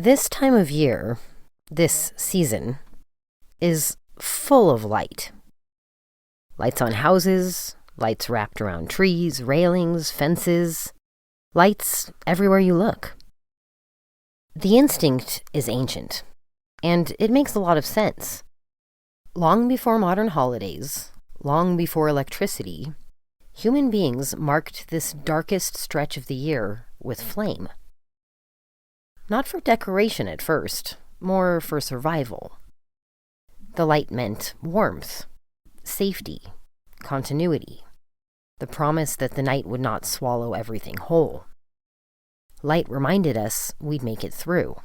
This time of year, this season, is full of light. Lights on houses, lights wrapped around trees, railings, fences, lights everywhere you look. The instinct is ancient, and it makes a lot of sense. Long before modern holidays, long before electricity, human beings marked this darkest stretch of the year with flame. Not for decoration at first, more for survival. The light meant warmth, safety, continuity, the promise that the night would not swallow everything whole. Light reminded us we'd make it through.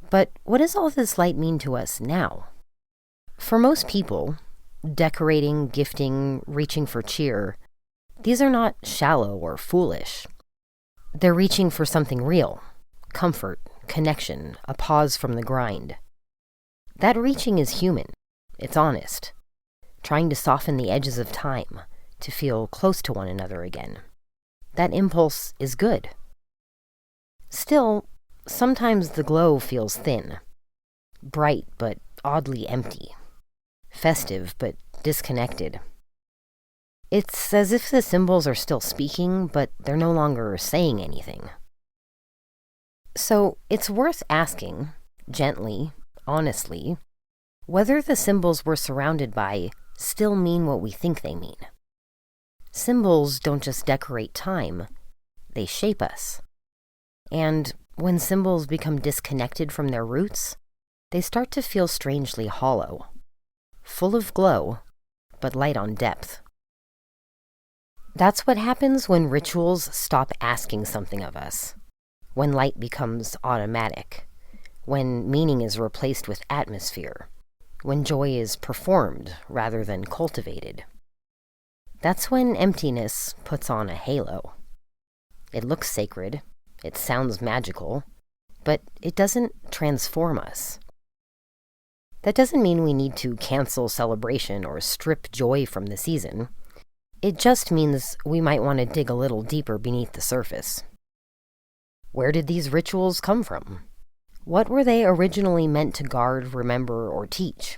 But what does all this light mean to us now? For most people, decorating, gifting, reaching for cheer, these are not shallow or foolish. They're reaching for something real, comfort, connection, a pause from the grind. That reaching is human. It's honest, trying to soften the edges of time, to feel close to one another again. That impulse is good. Still, sometimes the glow feels thin, bright but oddly empty, festive but disconnected. It's as if the symbols are still speaking, but they're no longer saying anything. So it's worth asking, gently, honestly, whether the symbols we're surrounded by still mean what we think they mean. Symbols don't just decorate time, they shape us. And when symbols become disconnected from their roots, they start to feel strangely hollow, full of glow, but light on depth. That's what happens when rituals stop asking something of us, when light becomes automatic, when meaning is replaced with atmosphere, when joy is performed rather than cultivated. That's when emptiness puts on a halo. It looks sacred, it sounds magical, but it doesn't transform us. That doesn't mean we need to cancel celebration or strip joy from the season. It just means we might want to dig a little deeper beneath the surface. Where did these rituals come from? What were they originally meant to guard, remember, or teach?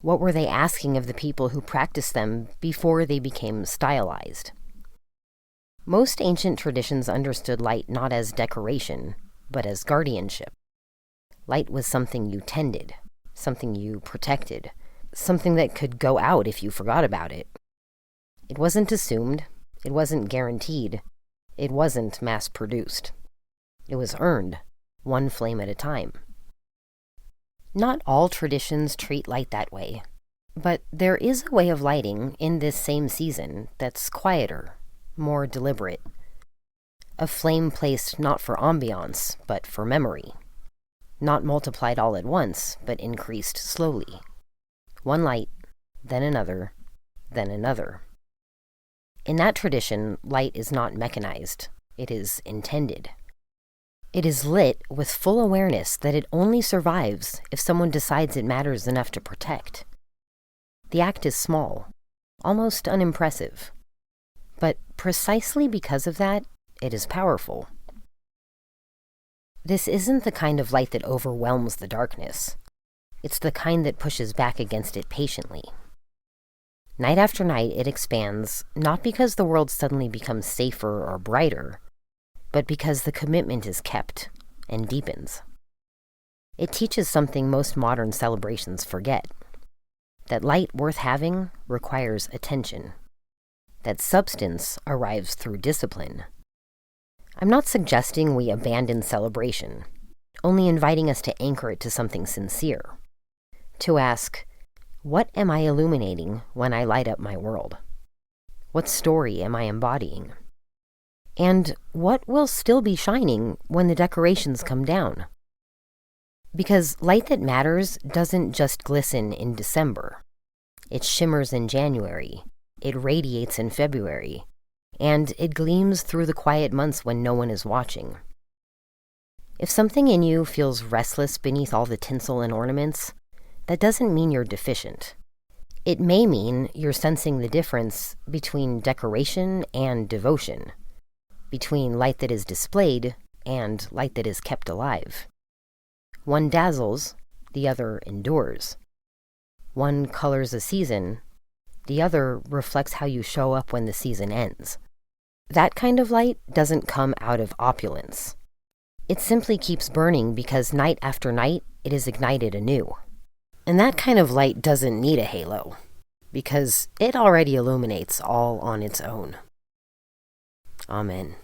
What were they asking of the people who practiced them before they became stylized? Most ancient traditions understood light not as decoration, but as guardianship. Light was something you tended, something you protected, something that could go out if you forgot about it. It wasn't assumed, it wasn't guaranteed, it wasn't mass-produced. It was earned, one flame at a time. Not all traditions treat light that way, but there is a way of lighting in this same season that's quieter, more deliberate. A flame placed not for ambiance, but for memory. Not multiplied all at once, but increased slowly. One light, then another, then another. In that tradition, light is not mechanized. It is intended. It is lit with full awareness that it only survives if someone decides it matters enough to protect. The act is small, almost unimpressive. But precisely because of that, it is powerful. This isn't the kind of light that overwhelms the darkness. It's the kind that pushes back against it patiently. Night after night, it expands, not because the world suddenly becomes safer or brighter, but because the commitment is kept and deepens. It teaches something most modern celebrations forget: that light worth having requires attention, that substance arrives through discipline. I'm not suggesting we abandon celebration, only inviting us to anchor it to something sincere, to ask, what am I illuminating when I light up my world? What story am I embodying? And what will still be shining when the decorations come down? Because light that matters doesn't just glisten in December. It shimmers in January, it radiates in February, and it gleams through the quiet months when no one is watching. If something in you feels restless beneath all the tinsel and ornaments, that doesn't mean you're deficient. It may mean you're sensing the difference between decoration and devotion, between light that is displayed and light that is kept alive. One dazzles, the other endures. One colors a season, the other reflects how you show up when the season ends. That kind of light doesn't come out of opulence. It simply keeps burning because night after night it is ignited anew. And that kind of light doesn't need a halo, because it already illuminates all on its own. Amen.